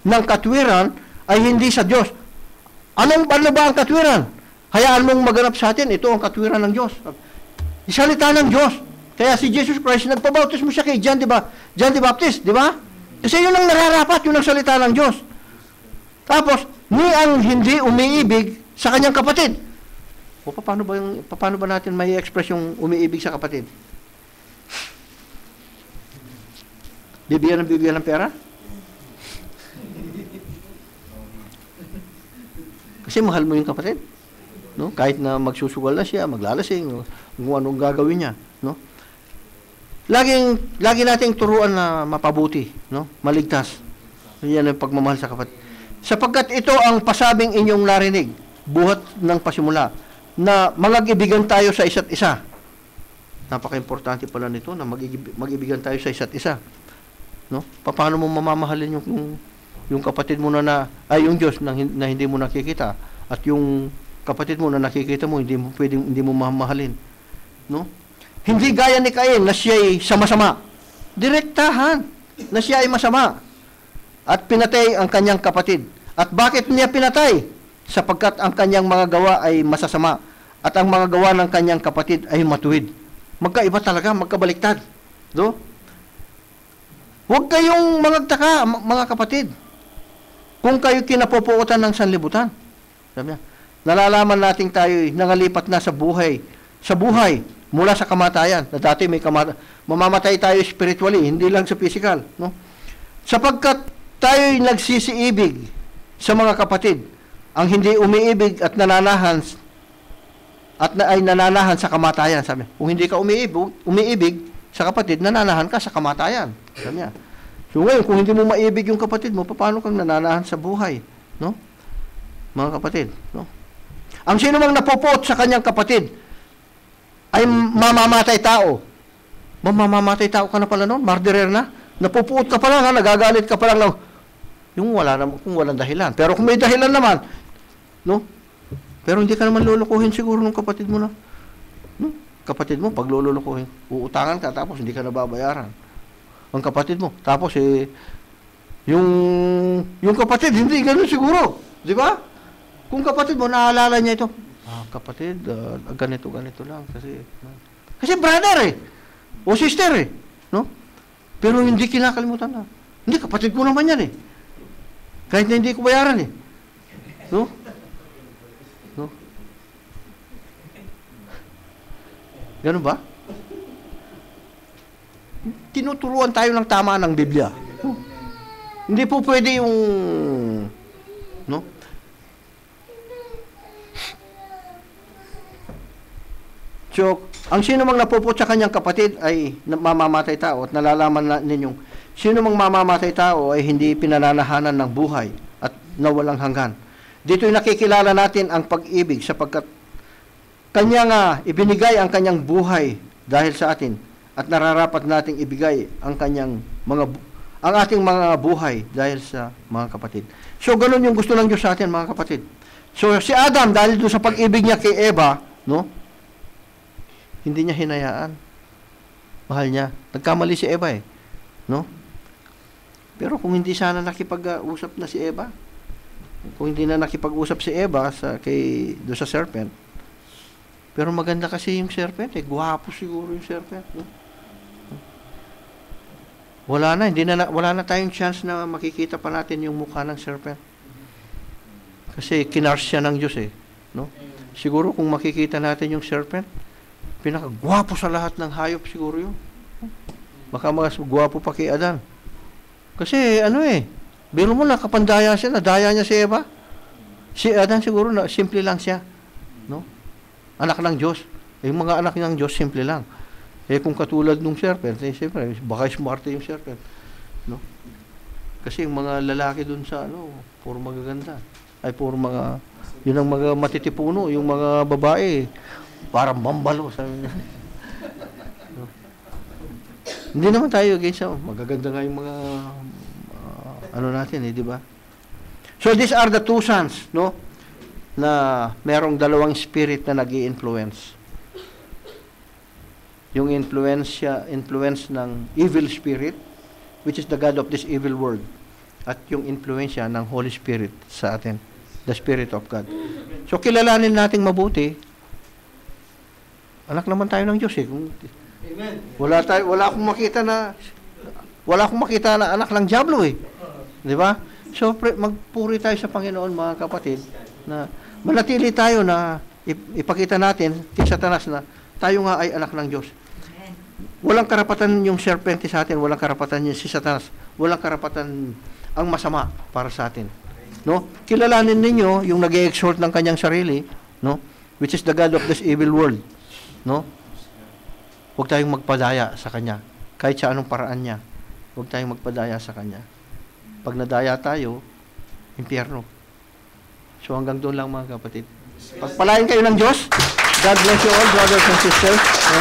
ng katwiran ay hindi sa Diyos. Ano ba ang katwiran? Hayaan mong maganap sa atin, ito ang katwiran ng Diyos. Isalita ng Diyos. Kaya si Jesus Christ, nagpabautismo siya kay John, di ba? John the Baptist, di ba? Kasi yun ang nararapat, yun ang salita ng Diyos. Tapos, ni ang hindi umiibig sa kanyang kapatid. O paano ba natin may express yung umiibig sa kapatid? Bibigyan ng pera? Kasi mahal mo yung kapatid. No? Kahit na magsusugal na siya, maglalasing, kung anong gagawin niya. No? Lagi nating turuan na mapabuti, no? Maligtas. Yan ang pagmamahal sa kapatid. Sapagkat ito ang pasabing inyong narinig, buhat ng pasimula, na mag-ibigan tayo sa isa't isa. Napaka-importante pala nito na mag-ibigan tayo sa isa't isa. No? Paano mo mamamahalin yung kapatid mo yung Diyos na hindi mo nakikita, at yung kapatid mo na nakikita mo, hindi mo mamahalin. No? Hindi gaya ni Cain na siya'y sama-sama. Direktahan na siya ay masama at pinatay ang kanyang kapatid. At bakit niya pinatay? Sapagkat ang kanyang mga gawa ay masasama at ang mga gawa ng kanyang kapatid ay matuwid. Magkaiba talaga, magkabaliktad. No? Huwag kayong magtaka, mga kapatid, kung kayo kinapupuotan ng sanlibutan. Sabi niya, nalalaman natin tayo nangalipat na sa buhay mula sa kamatayan. Na dati mamamatay tayo spiritually, hindi lang sa physical. No? Sapagkat tayo'y nagsisiibig sa mga kapatid, ang hindi umiibig at nananahan ay nananahan sa kamatayan. Sabi, kung hindi ka umiibig sa kapatid, nananahan ka sa kamatayan. Sabi niya. So ngayon, kung hindi mo maibig yung kapatid mo, paano kang nananahan sa buhay? No? Mga kapatid. No? Ang sino mang napupuot sa kanyang kapatid ay mamamatay tao. Mamamatay tao ka na pala noon, murderer na. Napupuot ka pa lang, nagagalit ka pa lang. Yung kung walang dahilan. Pero kung may dahilan naman, no? Pero hindi ka naman lulukuhin siguro ng kapatid mo na. No? Kapatid mo, pag lulukuhin, uutangan ka, tapos hindi ka nababayaran. Ang kapatid mo. Tapos, yung kapatid, hindi ganun siguro. Di ba? Kung kapatid mo, naalala niya ito, kapatid, ganito lang. Kasi brother o sister no? Pero hindi kinakalimutan na. Hindi, kapatid ko naman yan Kahit na hindi ko bayaran No? No? Ganun ba? Tinuturuan tayo ng tama ng Biblia. Hindi po pwede yung no? So, ang sino mang napupot sa kanyang kapatid ay mamamatay tao, at nalalaman ninyong sino mang mamamatay tao ay hindi pinananahanan ng buhay at nawalang hanggan. Dito'y nakikilala natin ang pag-ibig sapagkat kanya nga ibinigay ang kanyang buhay dahil sa atin, at nararapat nating ibigay ang ating mga buhay dahil sa mga kapatid. So, ganun yung gusto ng Diyos sa atin, mga kapatid. So, si Adam, dahil doon sa pag-ibig niya kay Eva, no? Hindi niya hinayaan. Mahal niya. Nagkamali si Eva no? Pero kung hindi sana nakipag-usap na si Eva, kung hindi na nakipag-usap si Eva doon sa serpent, pero maganda kasi yung serpent guwapo siguro yung serpent, no? Wala na tayong chance na makikita pa natin yung mukha ng serpent. Kasi kinars siya ng Diyos no? Siguro kung makikita natin yung serpent, pinakagwapo sa lahat ng hayop siguro yun. Baka mas gwapo pa kay Adan. Kasi biro mo nakapandaya siya, nadaya niya si Eva. Si Adan siguro simple lang siya, no? Anak ng Diyos. Yung mga anak ng Diyos simple lang. Kung katulad nung serpent, siyempre baka smarte yung serpent, no? Kasi yung mga lalaki dun sa puro magaganda. Ay puro yun ang mga matitipuno, yung mga babae parang bambalo, sabi niya. No? Hindi naman tayo against magaganda nga yung mga natin di ba? So these are the two sons, no? Na merong dalawang spirit na nag-i-influence. Yung influence ng evil spirit, which is the God of this evil world. at yung influensya ng Holy Spirit sa atin, the Spirit of God. So kilalanin nating mabuti, anak naman tayo ng Diyos eh. Amen. Wala akong makita na anak ng diablo eh. Di ba? So magpuri tayo sa Panginoon, mga kapatid, na manatili tayo na ipakita natin kay Satanas na tayo nga ay anak ng Diyos. Walang karapatan yung serpente sa atin, walang karapatan yung si Satanas, walang karapatan ang masama para sa atin. No? Kilalanin ninyo yung nag-exhort ng kanyang sarili, no? Which is the God of this evil world. No? Huwag tayong magpadaya sa kanya. Kahit sa anong paraan niya, huwag tayong magpadaya sa kanya. Pag nadaya tayo, impyerno. So hanggang doon lang, mga kapatid. Pagpalain kayo ng Diyos. God bless you all, brothers and sisters. No?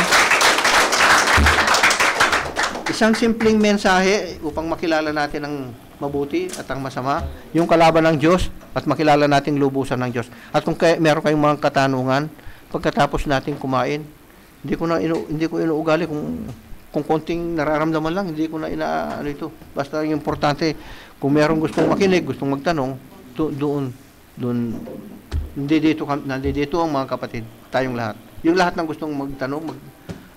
Isang simpleng mensahe upang makilala natin ang mabuti at ang masama, yung kalaban ng Diyos, at makilala nating lubusan ng Diyos. At kung meron kayong mga katanungan, pagkatapos nating kumain, hindi ko inuugali kung konting nararamdaman lang, hindi ko na ano ito. Basta yung importante, kung meron gustong makinig, gustong magtanong, doon nandito ang mga kapatid, tayong lahat. Yung lahat ng gustong magtanong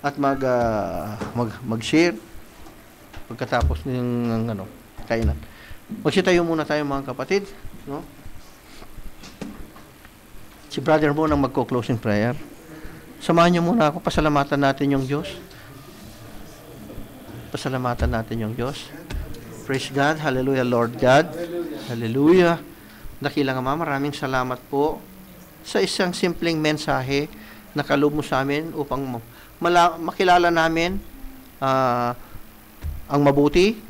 at mag-share pagkatapos ng kainan. Magsitayo muna tayo, mga kapatid, no? Si brother mo nang magko-closing prayer. Samahan niyo muna ako, pasalamatan natin yung Diyos. Pasalamatan natin yung Diyos. Praise God, hallelujah, Lord God. Hallelujah. Dakilang Ama, maraming salamat po sa isang simpleng mensahe na kaloob mo sa amin upang makilala namin ang mabuti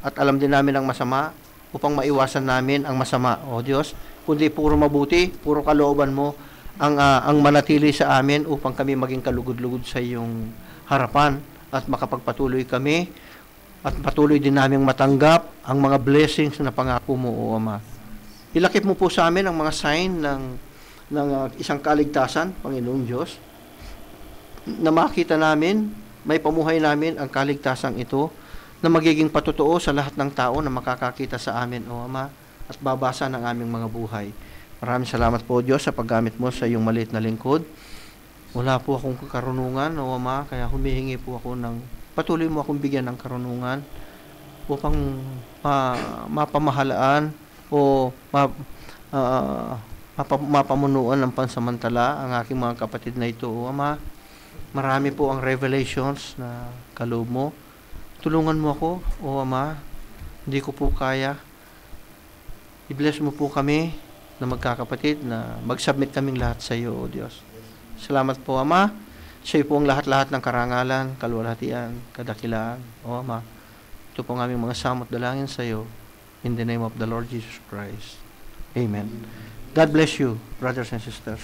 at alam din namin ang masama upang maiwasan namin ang masama, O Diyos. Kundi puro mabuti, puro kalooban mo ang manatili sa amin upang kami maging kalugod-lugod sa iyong harapan at makapagpatuloy kami at patuloy din naming matanggap ang mga blessings na pangako mo, O Ama. Ilakip mo po sa amin ang mga sign ng isang kaligtasan, Panginoong Diyos, na makita namin, may pamuhay namin ang kaligtasan ito na magiging patotoo sa lahat ng tao na makakakita sa amin, O Ama, at babasa ng aming mga buhay. Maraming salamat po, Diyos, sa paggamit mo sa iyong maliit na lingkod. Wala po akong karunungan, O Ama, kaya humihingi po ako patuloy mo akong bigyan ng karunungan upang mapamahalaan o mapamunuan ng pansamantala ang aking mga kapatid na ito, O Ama. Marami po ang revelations na kaloob mo. Tulungan mo ako, O Ama. Hindi ko po kaya. I-bless mo po kami na magkakapatid na mag-submit kaming lahat sa iyo, O Diyos. Salamat po, Ama. Sa iyo po ang lahat-lahat ng karangalan, kaluwalhatian, kadakilaan, O Ama. Ito po ang aming mga samot dalangin sa iyo. In the name of the Lord Jesus Christ. Amen. God bless you, brothers and sisters.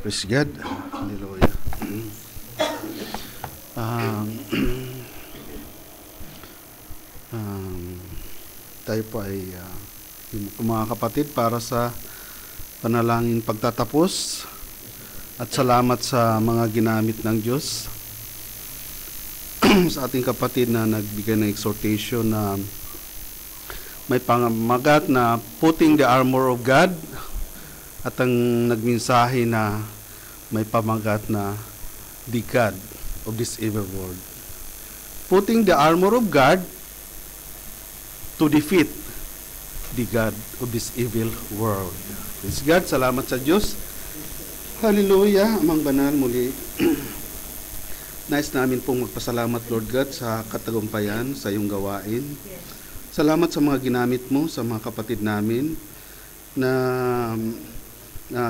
Praise God. Hallelujah. Um, tayo po ay mga kapatid para sa panalangin pagtatapos at salamat sa mga ginamit ng Diyos sa ating kapatid na nagbigay ng exhortation na may pangamagat na putting the armor of God at ang nagmensahe na may pamagat na the God of this evil world. Putting the armor of God to defeat the God of this evil world. Praise God, salamat sa Diyos. Hallelujah, Amang Banal muli. Nais namin pong magpasalamat, Lord God, sa katagumpayan sa iyong gawain. Salamat sa mga ginamit mo, sa mga kapatid namin, na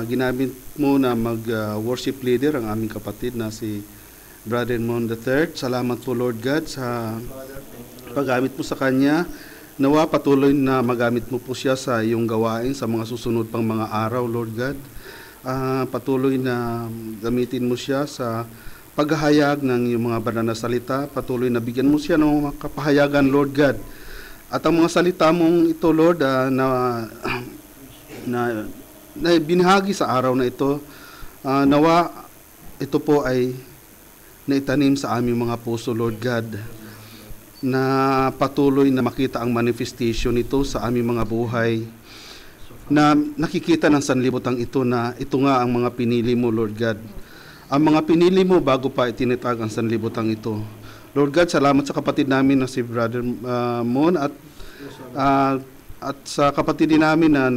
ginamit mo na mag-worship leader ang aming kapatid na si Brother Mon III. Salamat po, Lord God, sa paggamit mo sa kanya. Nawa patuloy na magamit mo po siya sa iyong gawain sa mga susunod pang mga araw, Lord God. Patuloy na gamitin mo siya sa paghahayag ng iyong mga banal na salita. Patuloy na bigyan mo siya ng mga kapahayagan, Lord God. At ang mga salita mong ito, Lord, na binahagi sa araw na ito, nawa ito po ay naitanim sa aming mga puso, Lord God, na patuloy na makita ang manifestation nito sa aming mga buhay, na nakikita ng sanlibutan ito na ito nga ang mga pinili mo, Lord God. Ang mga pinili mo bago pa itinatag ang sanlibutan ito. Lord God, salamat sa kapatid namin na si Brother Mon at sa kapatid din namin na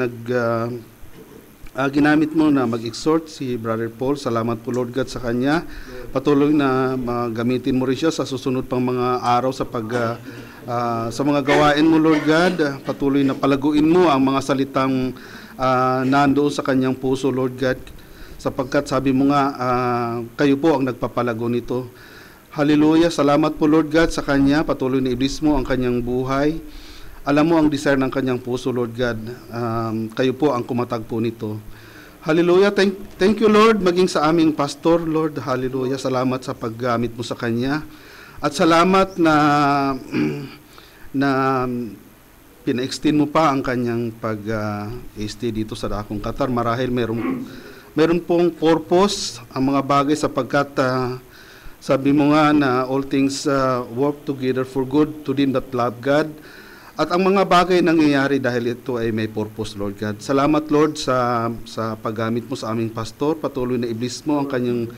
ginamit mo na mag-exhort si Brother Paul. Salamat po, Lord God, sa kanya. Patuloy na gamitin mo rin siya sa susunod pang mga araw sa sa mga gawain mo, Lord God. Patuloy na palaguin mo ang mga salitang nandoon sa kanyang puso, Lord God, sapagkat sabi mo nga kayo po ang nagpapalago nito. Hallelujah. Salamat po, Lord God, sa kanya. Patuloy na iblis mo ang kanyang buhay. Alam mo ang desire ng kanyang puso, Lord God. Kayo po ang kumatag po nito. Hallelujah. Thank you, Lord, maging sa aming pastor, Lord. Hallelujah. Salamat sa paggamit mo sa kanya. At salamat na pina-extend mo pa ang kanyang pag-stay dito sa Dakong Qatar. Marahil meron pong purpose ang mga bagay sapagkat sabi mo nga na all things work together for good to them that love God. At ang mga bagay nangyayari dahil ito ay may purpose, Lord God. Salamat, Lord, sa paggamit mo sa aming pastor. Patuloy na iblis mo ang kanyang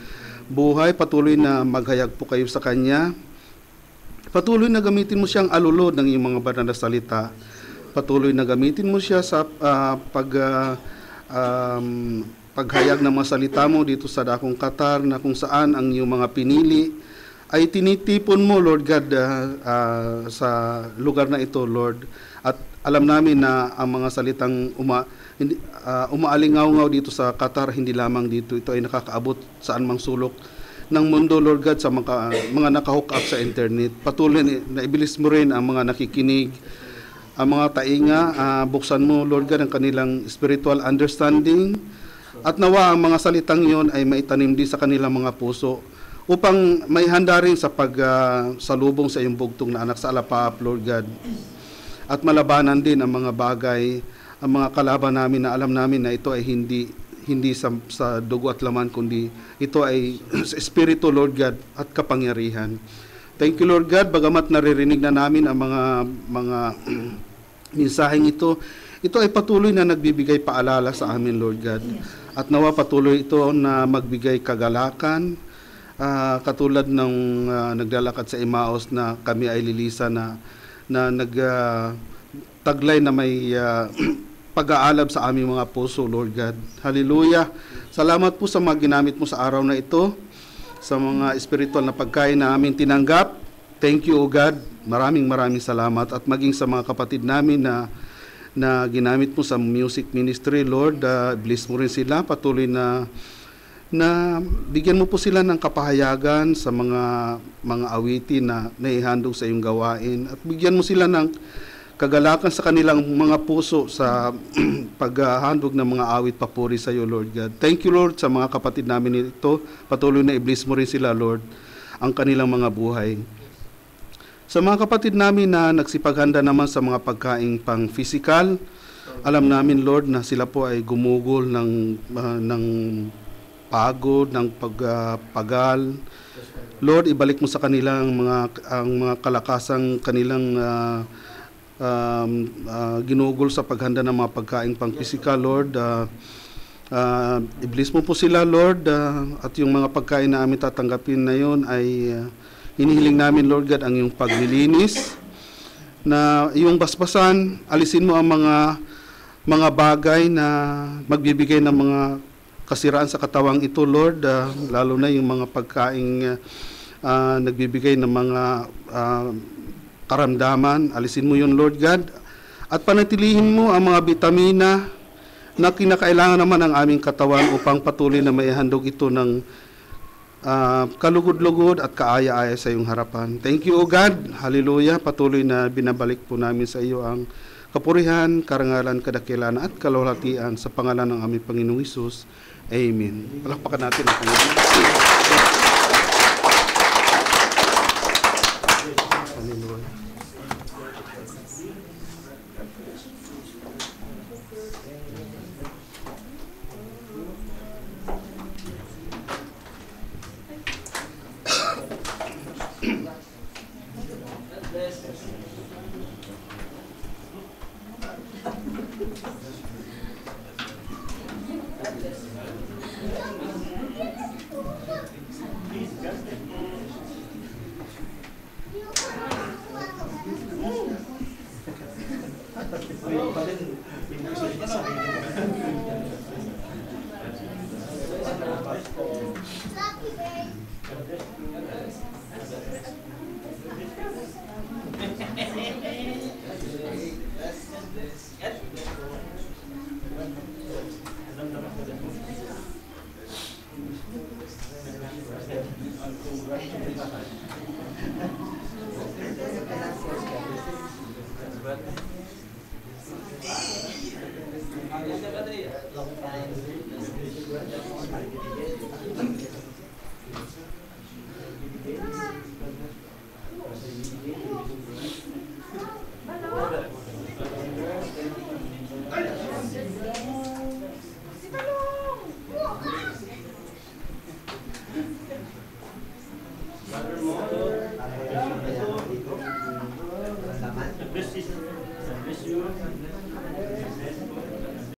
buhay. Patuloy na maghayag po kayo sa kanya. Patuloy na gamitin mo siyang alulod ng iyong mga banal na salita. Patuloy na gamitin mo siya sa paghayag ng mga salita mo dito sa Dakong Qatar, na kung saan ang iyong mga pinili ay tinitipon mo, Lord God, sa lugar na ito, Lord. At alam namin na ang mga salitang umaalingaw-ngaw dito sa Qatar, hindi lamang dito, ito ay nakakaabot saan mang sulok ng mundo, Lord God, sa mga nakahook up sa internet. Patuloy na ibilis mo rin ang mga nakikinig, ang mga tainga, buksan mo, Lord God, ang kanilang spiritual understanding. At nawa ang mga salitang yon ay maitanim din sa kanilang mga puso upang may handa rin sa salubong sa iyong bugtong na anak sa alapaap, Lord God. At malabanan din ang mga bagay, ang mga kalaban namin na alam namin na ito ay hindi sa dugo at laman, kundi ito ay sa Espiritu, Lord God, at kapangyarihan. Thank you, Lord God, bagamat naririnig na namin ang mga mensaheng ito ay patuloy na nagbibigay paalala sa amin, Lord God. At nawa patuloy ito na magbigay kagalakan, katulad ng naglalakad sa Emmaus na kami ay lilisa na nagtaglay na may pag-aalab sa aming mga puso, Lord God. Hallelujah. Salamat po sa mga ginamit mo sa araw na ito, sa mga spiritual na pagkain na aming tinanggap. Thank you, O God. Maraming salamat. At maging sa mga kapatid namin na ginamit mo sa music ministry, Lord, bless mo rin sila. Patuloy na bigyan mo po sila ng kapahayagan sa mga awitin na naihandog sa iyong gawain. At bigyan mo sila ng kagalakan sa kanilang mga puso sa paghahandog ng mga awit papuri sa iyo, Lord God. Thank you, Lord, sa mga kapatid namin ito. Patuloy na i-bless mo rin sila, Lord, ang kanilang mga buhay. Sa mga kapatid namin na nagsipaghanda naman sa mga pagkain pang physical, alam namin, Lord, na sila po ay gumugol ng pagod, ng pagpagal. Lord, ibalik mo sa kanilang mga kalakasang kanilang ginugol sa paghanda ng mga pagkain pang physical, Lord. I-bless mo po sila, Lord, at yung mga pagkain na amin tatanggapin na yun ay hinihiling namin, Lord God, ang iyong paglilinis, na iyong basbasan, alisin mo ang mga bagay na magbibigay ng mga kasiraan sa katawang ito, Lord, lalo na yung mga pagkain nagbibigay ng mga karamdaman. Alisin mo yun, Lord God, at panatilihin mo ang mga bitamina na kinakailangan naman ng aming katawan upang patuloy na maihandog ito ng kalugod-lugod at kaaya-aya sa iyong harapan. Thank you, O God. Hallelujah. Patuloy na binabalik po namin sa iyo ang kapurihan, karangalan, kadakilan at kalwalhatian sa pangalan ng aming Panginoong Hesus. Amen. Palakpakan natin ang Panginoon. Hallelujah. Gracias.